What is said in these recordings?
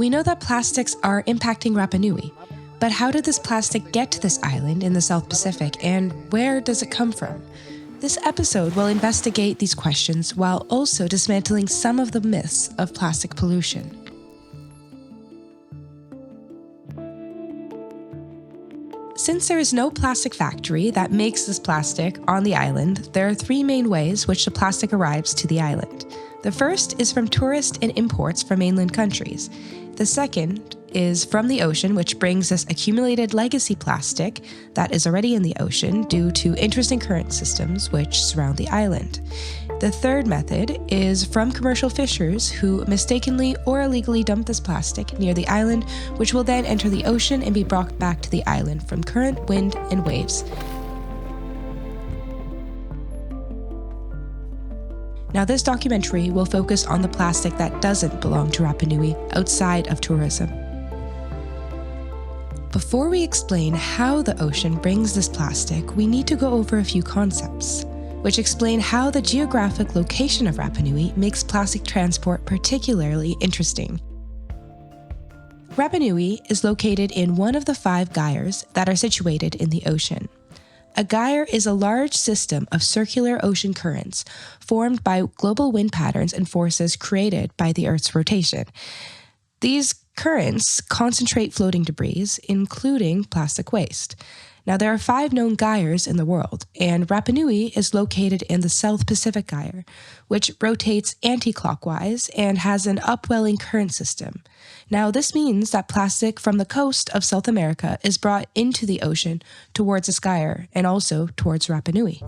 We know that plastics are impacting Rapa Nui, but how did this plastic get to this island in the South Pacific, and where does it come from? This episode will investigate these questions while also dismantling some of the myths of plastic pollution. Since there is no plastic factory that makes this plastic on the island, there are three main ways which the plastic arrives to the island. The first is from tourists and imports from mainland countries. The second is from the ocean, which brings us accumulated legacy plastic that is already in the ocean due to interesting current systems which surround the island. The third method is from commercial fishers who mistakenly or illegally dump this plastic near the island, which will then enter the ocean and be brought back to the island from current, wind, and waves. Now, this documentary will focus on the plastic that doesn't belong to Rapa Nui outside of tourism. Before we explain how the ocean brings this plastic, we need to go over a few concepts, which explain how the geographic location of Rapa Nui makes plastic transport particularly interesting. Rapa Nui is located in one of the 5 gyres that are situated in the ocean. A gyre is a large system of circular ocean currents formed by global wind patterns and forces created by the Earth's rotation. These currents concentrate floating debris, including plastic waste. Now, there are 5 known gyres in the world, and Rapa Nui is located in the South Pacific Gyre, which rotates anti-clockwise and has an upwelling current system. Now, this means that plastic from the coast of South America is brought into the ocean towards this gyre and also towards Rapa Nui.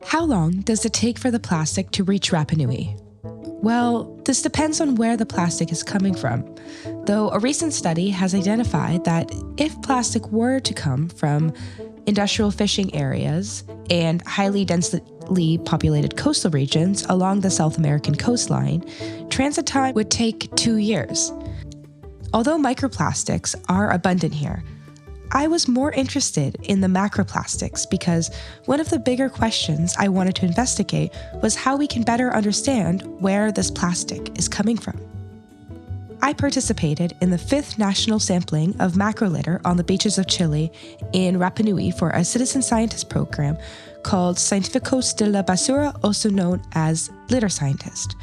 How long does it take for the plastic to reach Rapa Nui? Well, this depends on where the plastic is coming from, though a recent study has identified that if plastic were to come from industrial fishing areas and highly densely populated coastal regions along the South American coastline, transit time would take 2 years. Although microplastics are abundant here, I was more interested in the macroplastics because one of the bigger questions I wanted to investigate was how we can better understand where this plastic is coming from. I participated in the 5th national sampling of macrolitter on the beaches of Chile in Rapa Nui for a citizen scientist program called Científicos de la Basura, also known as Litter Scientist,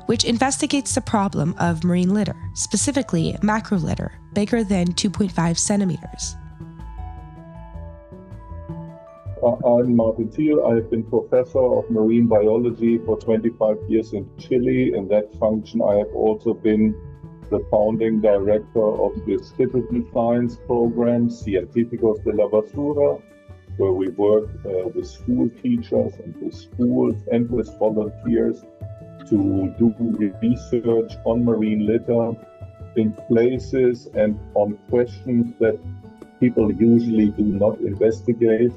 which investigates the problem of marine litter, specifically macrolitter, bigger than 2.5 centimeters. I'm Martin Thiel. I have been professor of marine biology for 25 years in Chile. In that function, I have also been the founding director of the citizen science program, Científicos de la Basura, where we work with school teachers and with schools and with volunteers to do research on marine litter in places and on questions that people usually do not investigate.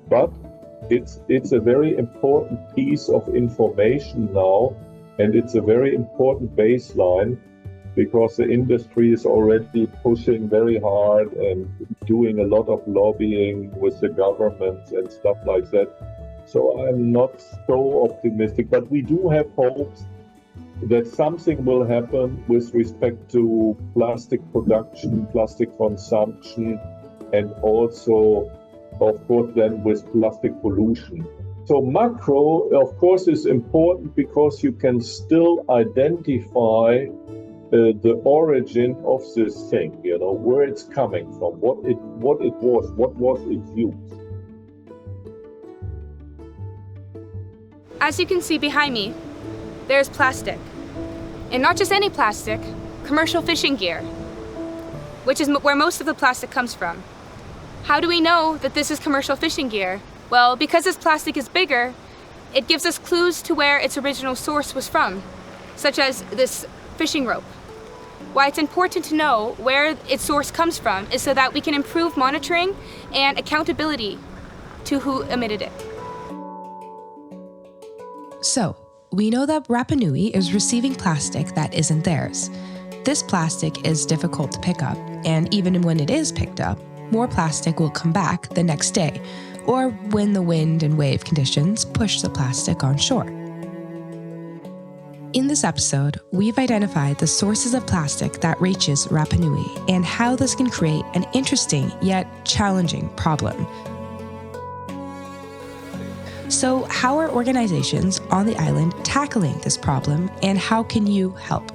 But it's a very important piece of information now, and it's a very important baseline because the industry is already pushing very hard and doing a lot of lobbying with the governments and stuff like that. So I'm not so optimistic, but we do have hopes that something will happen with respect to plastic production, plastic consumption, and also of course, then with plastic pollution. So macro, of course, is important because you can still identify the origin of this thing, where it's coming from, what was its use. As you can see behind me, there's plastic. And not just any plastic, commercial fishing gear, which is where most of the plastic comes from. How do we know that this is commercial fishing gear? Well, because this plastic is bigger, it gives us clues to where its original source was from, such as this fishing rope. Why it's important to know where its source comes from is so that we can improve monitoring and accountability to who emitted it. So, we know that Rapa Nui is receiving plastic that isn't theirs. This plastic is difficult to pick up, and even when it is picked up, more plastic will come back the next day, or when the wind and wave conditions push the plastic on shore. In this episode, we've identified the sources of plastic that reaches Rapa Nui and how this can create an interesting yet challenging problem. So, how are organizations on the island tackling this problem, and how can you help?